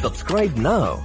Subscribe now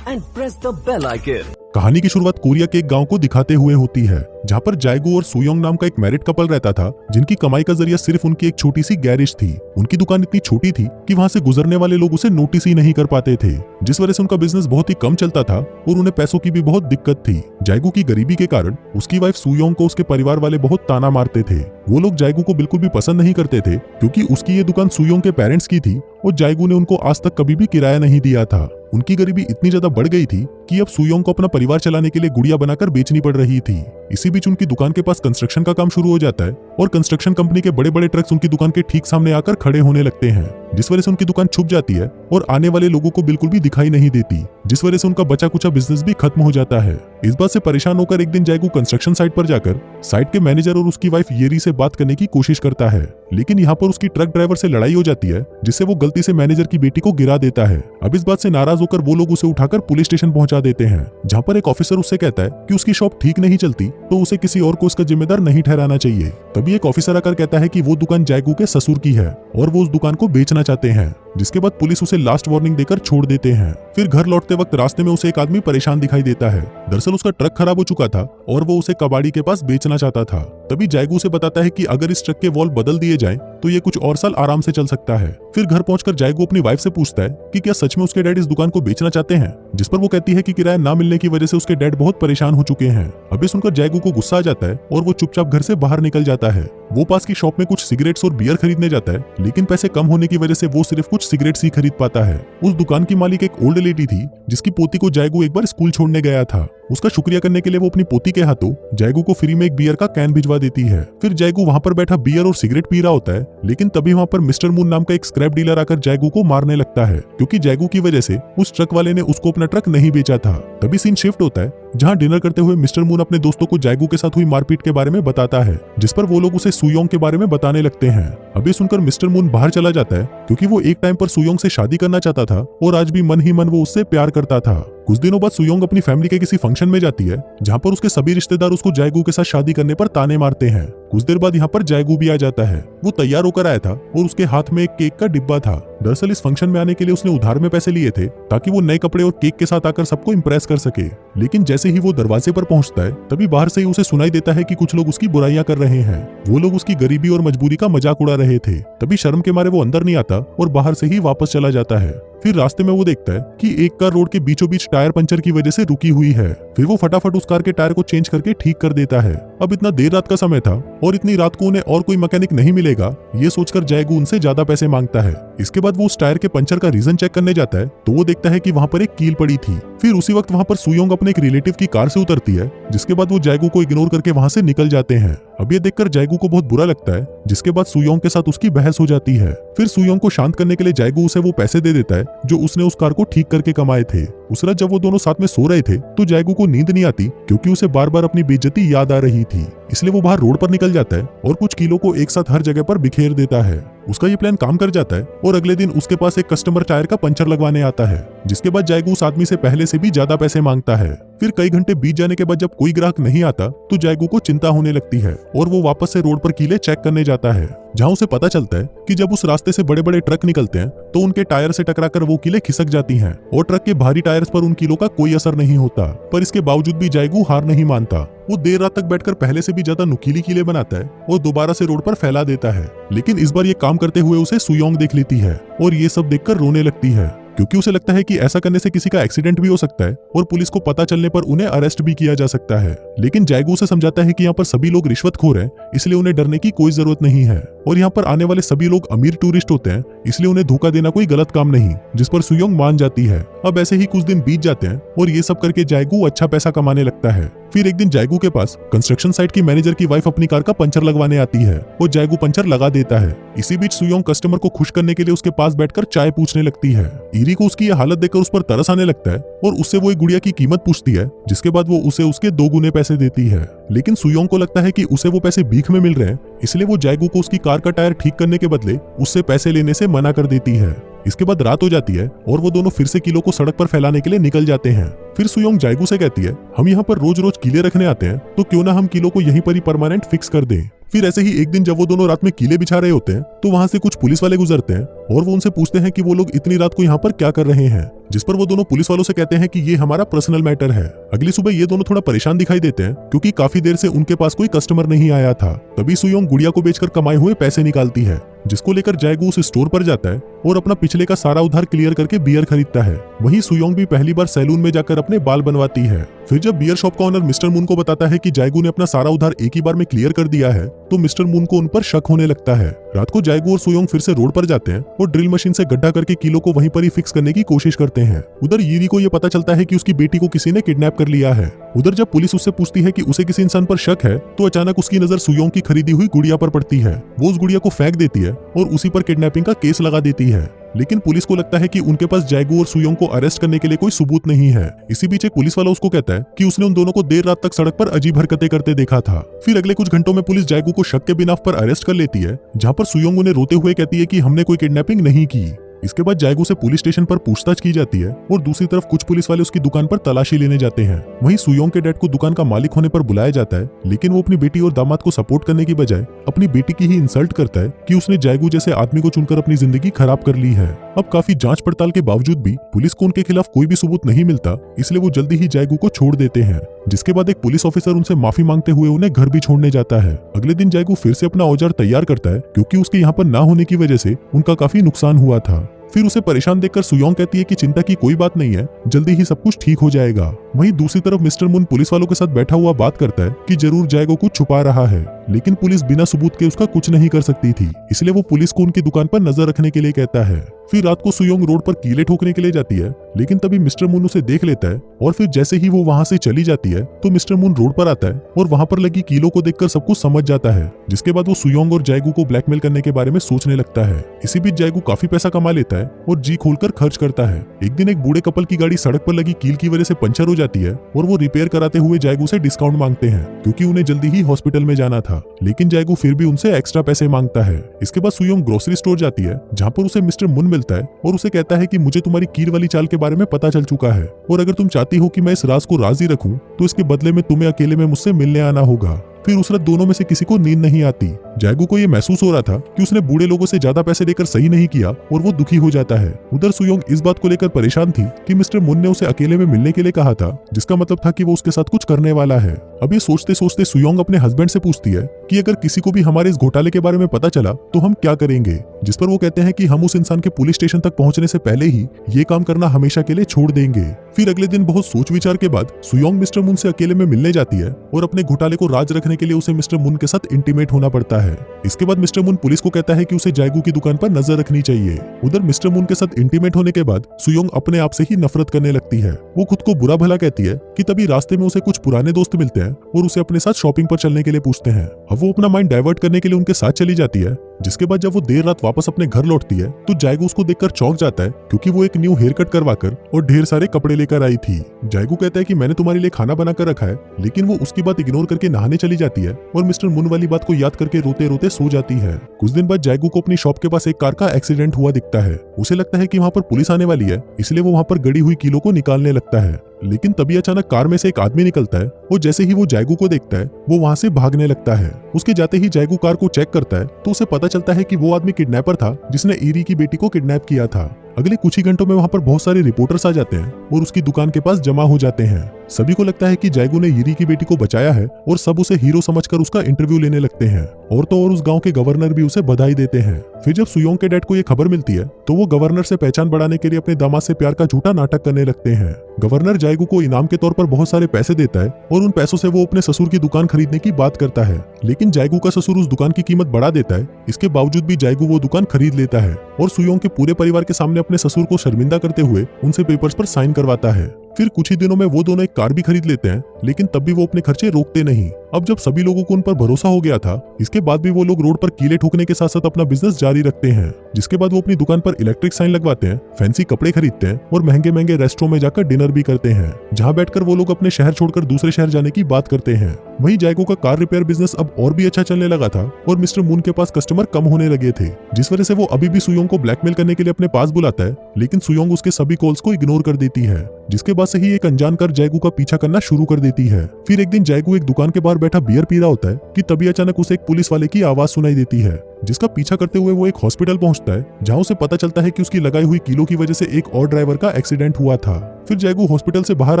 and press the bell icon. कहानी की शुरुआत कोरिया के एक गांव को दिखाते हुए होती है, जहां पर जायगू और सुयोंग नाम का एक मैरिड कपल रहता था, जिनकी कमाई का जरिया सिर्फ उनकी एक छोटी सी गैरेज थी। उनकी दुकान इतनी छोटी थी कि वहां से गुजरने वाले लोग उसे नोटिस ही नहीं कर पाते थे, जिस वजह से उनका बिजनेस बहुत ही कम चलता था और उन्हें पैसों की भी बहुत दिक्कत थी। जायगू की गरीबी के कारण उसकी वाइफ सुयोंग को उसके परिवार वाले बहुत ताना मारते थे। वो लोग जायगू को बिल्कुल भी पसंद नहीं करते थे, क्योंकि उसकी ये दुकान सुयोंग के पेरेंट्स की थी और जायगू ने उनको आज तक कभी भी किराया नहीं दिया था। उनकी गरीबी इतनी ज्यादा बढ़ गई थी कि अब सुयोंग को अपना परिवार चलाने के लिए गुड़िया बनाकर बेचनी पड़ रही थी। इसी बीच उनकी दुकान के पास कंस्ट्रक्शन का काम शुरू हो जाता है और कंस्ट्रक्शन कंपनी के बड़े बड़े ट्रक्स उनकी दुकान के ठीक सामने आकर खड़े होने लगते हैं, जिस वजह से उनकी दुकान छुप जाती है और आने वाले लोगों को बिल्कुल भी दिखाई नहीं देती, जिस वजह से उनका बचा कुचा बिजनेस भी खत्म हो जाता है। इस बात से परेशान होकर एक दिन जायगू कंस्ट्रक्शन साइट पर जाकर साइट के मैनेजर और उसकी वाइफ येरी से बात करने की कोशिश करता है, लेकिन यहाँ पर उसकी ट्रक ड्राइवर से लड़ाई हो जाती है, जिससे वो गलती से मैनेजर की बेटी को गिरा देता है। अब इस बात से नाराज होकर वो लोग उसे उठाकर पुलिस स्टेशन पहुंचा देते हैं, जहाँ पर एक ऑफिसर उससे कहता है कि उसकी शॉप ठीक नहीं चलती तो उसे किसी और को उसका जिम्मेदार नहीं ठहराना चाहिए। तभी एक ऑफिसर आकर कहता है कि वो दुकान जायगू के ससुर की है और वो उस दुकान को बेचना चाहते हैं, जिसके बाद पुलिस उसे लास्ट वार्निंग देकर छोड़ देते हैं। फिर घर लौटते वक्त रास्ते में उसे एक आदमी परेशान दिखाई देता है। दरअसल उसका ट्रक खराब हो चुका था और वो उसे कबाड़ी के पास बेचना चाहता था। तभी जायगू से बताता है कि अगर इस ट्रक के वॉल्व बदल दिए जाएं तो ये कुछ और साल आराम से चल सकता है। फिर घर पहुंचकर जायगू अपनी वाइफ से पूछता है कि क्या सच में उसके डैड इस दुकान को बेचना चाहते हैं, जिस पर वो कहती है कि किराया ना मिलने की वजह से उसके डैड बहुत परेशान हो चुके हैं। अभी सुनकर जायगू को गुस्सा आ जाता है और वो चुपचाप घर से बाहर निकल जाता है। वो पास की शॉप में कुछ सिगरेट्स और बियर खरीदने जाता है, लेकिन पैसे कम होने की वजह से वो सिर्फ कुछ सिगरेट्स ही खरीद पाता है। उस दुकान की मालिक एक ओल्ड लेडी थी, जिसकी पोती को जायगू एक बार स्कूल छोड़ने गया था। उसका शुक्रिया करने के लिए वो अपनी पोती के हाथों जायगू को फ्री में एक बियर का कैन भिजवा देती है। फिर जायगू वहां पर बैठा बियर और सिगरेट पी रहा होता है, लेकिन तभी वहां पर मिस्टर मून नाम का एक स्क्रैप डीलर आकर जायगू को मारने लगता है, क्योंकि जायगू की वजह से उस ट्रक वाले ने उसको अपना ट्रक नहीं बेचा था। तभी सीन शिफ्ट होता है, जहां डिनर करते हुए मिस्टर मून अपने दोस्तों को जायगू के साथ हुई मारपीट के बारे में बताता है, जिस पर वो लोग उसे सुयोंग के बारे में बताने लगते हैं। अभी सुनकर मिस्टर मून बाहर चला जाता है, क्योंकि वो एक टाइम पर सुयोंग से शादी करना चाहता था और आज भी मन ही मन वो उससे प्यार करता था। कुछ दिनों बाद सुयोंग अपनी फैमिली के किसी फंक्शन में जाती है, जहां पर उसके सभी रिश्तेदार उसको जायगू के साथ शादी करने पर ताने मारते हैं। कुछ देर बाद यहाँ पर जायगू भी आ जाता है। वो तैयार होकर आया था और उसके हाथ में एक केक का डिब्बा था। दरअसल इस फंक्शन में आने के लिए उसने उधार में पैसे लिए थे, ताकि वो नए कपड़े और केक के साथ आकर सबको इम्प्रेस कर सके। लेकिन जैसे ही वो दरवाजे पर पहुंचता है, तभी बाहर से ही उसे सुनाई देता है कि कुछ लोग उसकी बुराइयां कर रहे हैं। वो लोग उसकी गरीबी और मजबूरी का मजाक उड़ा रहे थे। तभी शर्म के मारे वो अंदर नहीं आता और बाहर से ही वापस चला जाता है। फिर रास्ते में वो देखता है कि एक कार रोड के बीचों बीच टायर पंचर की वजह से रुकी हुई है। फिर वो फटाफट उस कार के टायर को चेंज करके ठीक कर देता है। अब इतना देर रात का समय था और इतनी रात को उन्हें और कोई मैकेनिक नहीं मिलेगा, ये सोचकर जायगू उनसे ज्यादा पैसे मांगता है। इसके बाद वो उस टायर के पंचर का रीजन चेक करने जाता है, तो वो देखता है कि वहाँ पर एक कील पड़ी थी। फिर उसी वक्त वहाँ पर सुयोंग अपने एक रिलेटिव की कार से उतरती है, जिसके बाद वो जायगू को इग्नोर करके वहाँ से निकल जाते हैं। अब ये देखकर जायगू को बहुत बुरा लगता है, जिसके बाद सुयोंग के साथ उसकी बहस हो जाती है। फिर सुयोंग को शांत करने के लिए जायगू उसे वो पैसे दे देता है जो उसने उस कार को ठीक करके कमाए थे। उस रात जब वो दोनों साथ में सो रहे थे, तो जायगू को नींद नहीं आती, क्योंकि उसे बार बार अपनी बेइज्जती याद आ रही थी। इसलिए वो बाहर रोड पर निकल जाता है और कुछ किलो को एक साथ हर जगह पर बिखेर देता है। उसका ये प्लान काम कर जाता है और अगले दिन उसके पास एक कस्टमर टायर का पंचर लगवाने आता है, जिसके बाद जायगू उस आदमी से पहले से भी ज्यादा पैसे मांगता है। फिर कई घंटे बीत जाने के बाद जब कोई ग्राहक नहीं आता, तो जायगू को चिंता होने लगती है और वो वापस से रोड पर कीले चेक करने जाता है, जहाँ उसे पता चलता है कि जब उस रास्ते से बड़े बड़े ट्रक निकलते हैं तो उनके टायर से टकराकर वो कीले खिसक जाती हैं और ट्रक के भारी टायर्स पर उन कीलों का कोई असर नहीं होता। पर इसके बावजूद भी जायगू हार नहीं मानता। वो देर रात तक बैठकर पहले से भी ज्यादा नुकीली कीले बनाता है और दोबारा से रोड पर फैला देता है। लेकिन इस बार ये काम करते हुए उसे सुयोंग देख लेती है और ये सब देखकर रोने लगती है, क्योंकि उसे लगता है कि ऐसा करने से किसी का एक्सीडेंट भी हो सकता है और पुलिस को पता चलने पर उन्हें अरेस्ट भी किया जा सकता है। लेकिन जायगू उसे समझाता है कि यहाँ पर सभी लोग रिश्वतखोर हैं, इसलिए उन्हें डरने की कोई जरूरत नहीं है और यहाँ पर आने वाले सभी लोग अमीर टूरिस्ट होते हैं, इसलिए उन्हें धोखा देना कोई गलत काम नहीं, जिस पर सुयोंग मान जाती है। अब ऐसे ही कुछ दिन बीत जाते हैं और ये सब करके जायगू अच्छा पैसा कमाने लगता है। फिर एक दिन जायगू के पास कंस्ट्रक्शन साइट की मैनेजर की वाइफ अपनी कार का पंचर लगवाने आती है और जायगू पंचर लगा देता है। इसी बीच सुयोंग कस्टमर को खुश करने के लिए उसके पास बैठकर चाय पूछने लगती है। ईरी को उसकी ये हालत देखकर उस पर तरस आने लगता है और उससे वो एक गुड़िया की कीमत पूछती है, जिसके बाद वो उसे उसके 2 गुने पैसे देती है। लेकिन सुयोंग को लगता है कि उसे वो पैसे भीख में मिल रहे हैं, इसलिए वो जायगू को उसकी कार का टायर ठीक करने के बदले उससे पैसे लेने से मना कर देती है। इसके बाद रात हो जाती है और वो दोनों फिर से कीलों को सड़क पर फैलाने के लिए निकल जाते हैं। फिर सुयोंग जायगू से कहती है, हम यहाँ पर रोज रोज कीले रखने आते हैं, तो क्यों ना हम कीलों को यहीं पर ही परमानेंट फिक्स कर दें। फिर ऐसे ही एक दिन जब वो दोनों रात में कीले बिछा रहे होते हैं तो वहां से कुछ पुलिस वाले गुजरते हैं और वो उनसे पूछते हैं कि वो लोग इतनी रात को यहाँ पर क्या कर रहे हैं, जिस पर वो दोनों पुलिस वालों से कहते हैं कि ये हमारा पर्सनल मैटर है। अगली सुबह ये दोनों थोड़ा परेशान दिखाई देते हैं क्योंकि काफी देर से उनके पास कोई कस्टमर नहीं आया था। तभी सुयोंग गुड़िया को बेचकर कमाए हुए पैसे निकालती है, जिसको लेकर जायगू उस स्टोर पर जाता है और अपना पिछले का सारा उधार क्लियर करके बियर खरीदता है। वहीं सुयोंग भी पहली बार सैलून में जाकर अपने बाल बनवाती है। फिर जब बियर शॉप का ओनर मिस्टर मून को बताता है कि जायगू ने अपना सारा उधार एक ही बार में क्लियर कर दिया है, तो मिस्टर मून को उन पर शक होने लगता है। रात को जायगू और सुयोंग फिर से रोड पर जाते हैं और ड्रिल मशीन से गड्ढा करके कीलों को वहीं पर ही फिक्स करने की कोशिश करते हैं। उधर यीरी को यह पता चलता है कि उसकी बेटी को किसी ने किडनैप कर लिया है। उधर जब पुलिस उससे पूछती है कि उसे किसी इंसान पर शक है, तो अचानक उसकी नजर सुयोंग की खरीदी हुई गुड़िया पर पड़ती है। वो उस गुड़िया को फेंक देती है और उसी पर किडनैपिंग का केस लगा देती है। लेकिन पुलिस को लगता है कि उनके पास जायगू और सुयोंग को अरेस्ट करने के लिए कोई सबूत नहीं है। इसी बीच एक पुलिस वाला उसको कहता है कि उसने उन दोनों को देर रात तक सड़क पर अजीब हरकतें करते देखा था। फिर अगले कुछ घंटों में पुलिस जायगू को शक के बिना पर अरेस्ट कर लेती है, जहां पर सुयोंग उन्हें रोते हुए कहती है कि हमने कोई किडनैपिंग नहीं की। इसके बाद जायगू से पुलिस स्टेशन पर पूछताछ की जाती है और दूसरी तरफ कुछ पुलिस वाले उसकी दुकान पर तलाशी लेने जाते हैं। वहीं सुयोंग के डैड को दुकान का मालिक होने पर बुलाया जाता है, लेकिन वो अपनी बेटी और दामाद को सपोर्ट करने की बजाय अपनी बेटी की ही इंसल्ट करता है कि उसने जायगू जैसे आदमी को चुनकर अपनी जिंदगी खराब कर ली है। अब काफी जांच पड़ताल के बावजूद भी पुलिस को उनके खिलाफ कोई भी सबूत नहीं मिलता, इसलिए वो जल्दी ही जायगू को छोड़ देते हैं। जिसके बाद एक पुलिस ऑफिसर उनसे माफी मांगते हुए उन्हें घर भी छोड़ने जाता है। अगले दिन जायगू फिर से अपना औजार तैयार करता है क्योंकि उसके यहाँ पर ना होने की वजह से उनका काफी नुकसान हुआ था। फिर उसे परेशान देखकर सुयोंग कहती है कि चिंता की कोई बात नहीं है, जल्दी ही सब कुछ ठीक हो जाएगा। वहीं दूसरी तरफ मिस्टर मून पुलिस वालों के साथ बैठा हुआ बात करता है कि जरूर जायगू कुछ छुपा रहा है, लेकिन पुलिस बिना सबूत के उसका कुछ नहीं कर सकती थी, इसलिए वो पुलिस को उनकी दुकान पर नजर रखने के लिए कहता है। फिर रात को सुयोंग रोड पर कीले ठोकने के लिए जाती है, लेकिन तभी मिस्टर मून उसे देख लेता है और फिर जैसे ही वो वहां से चली जाती है तो मिस्टर मून रोड पर आता है और वहां पर लगी कीलों को देखकर सब कुछ समझ जाता है। जिसके बाद वो सुयोंग और जायगू को ब्लैकमेल करने के बारे में सोचने लगता है। इसी बीच जायगू काफी पैसा कमा लेता है और जी खोलकर खर्च करता है। एक दिन एक बूढ़े कपल की गाड़ी सड़क पर लगी कील की वजह से पंचर हो जाती है और वो रिपेयर कराते हुए जायगू से डिस्काउंट मांगते हैं क्योंकि उन्हें जल्दी ही हॉस्पिटल में जाना था, लेकिन जायगू फिर भी उनसे एक्स्ट्रा पैसे मांगता है। इसके बाद सुयोंग ग्रोसरी स्टोर जाती है, जहाँ पर उसे मिस्टर मून मिलता है और उसे कहता है कि मुझे तुम्हारी कील वाली चाल के बारे में पता चल चुका है और अगर तुम चाहती हो कि मैं इस राज को राज ही रखूं तो इसके बदले में तुम्हें अकेले में मुझसे मिलने आना होगा। फिर उस रात दोनों में से किसी को नींद नहीं आती। जायगू को यह महसूस हो रहा था कि उसने बूढ़े लोगों से ज्यादा पैसे देकर सही नहीं किया और वो दुखी हो जाता है। उधर सुयोंग इस बात को लेकर परेशान थी कि मिस्टर मून ने उसे अकेले में मिलने के लिए कहा था, जिसका मतलब था कि वो उसके साथ कुछ करने वाला है। अब ये सोचते सोचते सुयोंग अपने हस्बैंड से पूछती है कि अगर किसी को भी हमारे इस घोटाले के बारे में पता चला तो हम क्या करेंगे, जिस पर वो कहते हैं कि हम उस इंसान के पुलिस स्टेशन तक पहुंचने से पहले ही ये काम करना हमेशा के लिए छोड़ देंगे। फिर अगले दिन बहुत सोच विचार के बाद सुयोंग मिस्टर मून से अकेले में मिलने जाती है और अपने घोटाले को राज रखने के लिए उसे मिस्टर मून के साथ इंटीमेट होना पड़ता है। इसके बाद मिस्टर मून पुलिस को कहता है कि उसे जायगू की दुकान पर नजर रखनी चाहिए। उधर मिस्टर मून के साथ इंटीमेट होने के बाद सुयोंग अपने आप से ही नफरत करने लगती है। वो खुद को बुरा भला कहती है कि तभी रास्ते में उसे कुछ पुराने दोस्त मिलते हैं और उसे अपने साथ शॉपिंग पर चलने के लिए पूछते हैं। अब वो अपना माइंड डाइवर्ट करने के लिए उनके साथ चली जाती है। जिसके बाद जब वो देर रात वापस अपने घर लौटती है तो जायगू उसको देखकर चौंक जाता है क्योंकि वो एक न्यू हेयर कट करवाकर और ढेर सारे कपड़े लेकर आई थी। जायगू कहता है कि मैंने तुम्हारे लिए खाना बनाकर रखा है, लेकिन वो उसकी बात इग्नोर करके नहाने चली जाती है और मिस्टर मून वाली बात को याद करके रोते रोते सो जाती है। कुछ दिन बाद जायगू को अपनी शॉप के पास एक कार का एक्सीडेंट हुआ दिखता है। उसे लगता है कि वहाँ पर पुलिस आने वाली है, इसलिए वो वहाँ पर गड़ी हुई कीलों को निकालने लगता है। लेकिन तभी अचानक कार में से एक आदमी निकलता है और जैसे ही वो जायगू को देखता है वो वहां से भागने लगता है। उसके जाते ही जायगू कार को चेक करता है तो उसे पता चलता है कि वो आदमी किडनैपर था जिसने ईरी की बेटी को किडनैप किया था। अगले कुछ ही घंटों में वहां पर बहुत सारे रिपोर्टर्स आ जाते हैं और उसकी दुकान के पास जमा हो जाते हैं। सभी को लगता है कि जायगू ने ईरी की बेटी को बचाया है और सब उसे हीरो समझकर उसका इंटरव्यू लेने लगते हैं। और तो और उस गांव के गवर्नर भी उसे बधाई देते हैं। फिर जब सुयोंग के डैड को ये खबर मिलती है तो वो गवर्नर से पहचान बढ़ाने के लिए अपने दामाद से प्यार का झूठा नाटक करने लगते हैं। गवर्नर जायगू को इनाम के तौर पर बहुत सारे पैसे देता है और उन पैसों से वो अपने ससुर की दुकान खरीदने की बात करता है, लेकिन जायगू का ससुर उस दुकान की कीमत बढ़ा देता है। इसके बावजूद भी जायगू वो दुकान खरीद लेता है और सुयोंग के पूरे परिवार के सामने अपने ससुर को शर्मिंदा करते हुए उनसे पेपर्स पर साइन करवाता है। फिर कुछ ही दिनों में वो दोनों एक कार भी खरीद लेते हैं, लेकिन तब भी वो अपने खर्चे रोकते नहीं। अब जब सभी लोगों को उन पर भरोसा हो गया था, इसके बाद भी वो लोग रोड पर कीले ठोकने के साथ साथ अपना बिजनेस जारी रखते हैं। जिसके बाद वो अपनी दुकान पर इलेक्ट्रिक साइन लगवाते हैं, फैंसी कपड़े खरीदते हैं और महंगे महंगे रेस्टोरेंट में जाकर डिनर भी करते हैं, जहाँ बैठकर वो लोग अपने शहर छोड़कर दूसरे शहर जाने की बात करते हैं। वहीं जायगो का कार रिपेयर बिजनेस अब और भी अच्छा चलने लगा था और मिस्टर मून के पास कस्टमर कम होने लगे थे, जिस वजह से वो अभी भी सुयोंग को ब्लैकमेल करने के लिए अपने पास बुलाता है, लेकिन सुयोंग उसके सभी कॉल्स को इग्नोर कर देती है। जिसके बाद से ही एक अनजान कार जायगो का पीछा करना शुरू कर देती है। फिर एक दिन जायगो एक दुकान के बाहर बैठा बियर पी रहा होता है कि तभी अचानक उसे एक पुलिस वाले की आवाज सुनाई देती है, जिसका पीछा करते हुए वो एक हॉस्पिटल पहुंचता है, जहां उसे पता चलता है कि उसकी लगाई हुई कीलों की वजह से एक और ड्राइवर का एक्सीडेंट हुआ था। फिर जायगो हॉस्पिटल से बाहर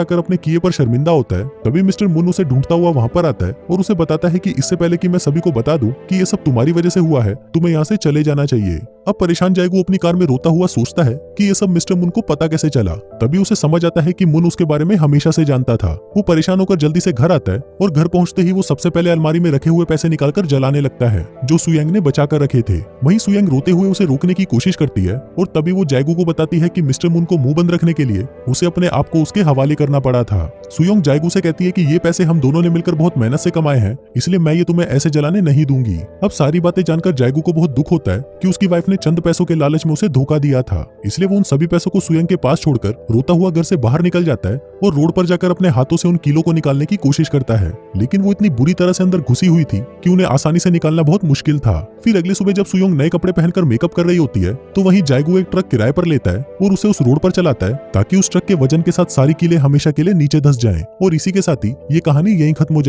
आकर अपने किए पर शर्मिंदा होता है। तभी मिस्टर मून उसे ढूंढता हुआ वहां पर आता है और उसे बताता है कि इससे पहले कि मैं सभी को बता दूं कि ये सब तुम्हारी वजह से हुआ है, तुम्हें यहाँ से चले जाना चाहिए। अब परेशान जायगो अपनी कार में रोता हुआ सोचता है कि ये सब मिस्टर मून को पता कैसे चला। तभी उसे समझ आता है कि मून उसके बारे में हमेशा से जानता था। वो परेशान होकर जल्दी से घर आता है और घर पहुंचते ही वो सबसे पहले अलमारी में रखे हुए पैसे निकालकर जलाने लगता है, जो सुयांग ने बचा कर रखे थे। वहीं सुयांग रोते हुए उसे रोकने की कोशिश करती है और तभी वो जायगो को बताती है कि मिस्टर मून को मुंह बंद रखने के लिए उसे अपने आप को उसके हवाले करना पड़ा था। सुयोंग जायगो से कहती है कि ये पैसे हम दोनों ने मिलकर बहुत मेहनत से कमाए हैं, इसलिए मैं ये तुम्हें ऐसे जलाने नहीं दूंगी। अब सारी बातें जानकर जायगो को बहुत दुख होता है कि उसकी वाइफ ने चंद पैसों के लालच में उसे धोखा दिया था, इसलिए वो उन सभी पैसों को सुयोंग के पास छोड़कर रोता हुआ घर से बाहर निकल जाता है और रोड पर जाकर अपने हाथों से उन कीलों को निकालने की कोशिश करता है, लेकिन वो इतनी बुरी तरह से अंदर घुसी हुई थी कि उन्हें आसानी से निकालना बहुत मुश्किल था। फिर अगली सुबह जब सुयोंग नए कपड़े पहनकर मेकअप कर रही होती है, तो वहीं जायगो एक ट्रक किराए पर लेता है और उसे उस रोड पर चलाता है ताकि उस ट्रक के वजन के साथ सारी कीलें हमेशा के लिए नीचे धंस जाएं। और इसी के साथ ही ये कहानी यहीं खत्म हो जाती है।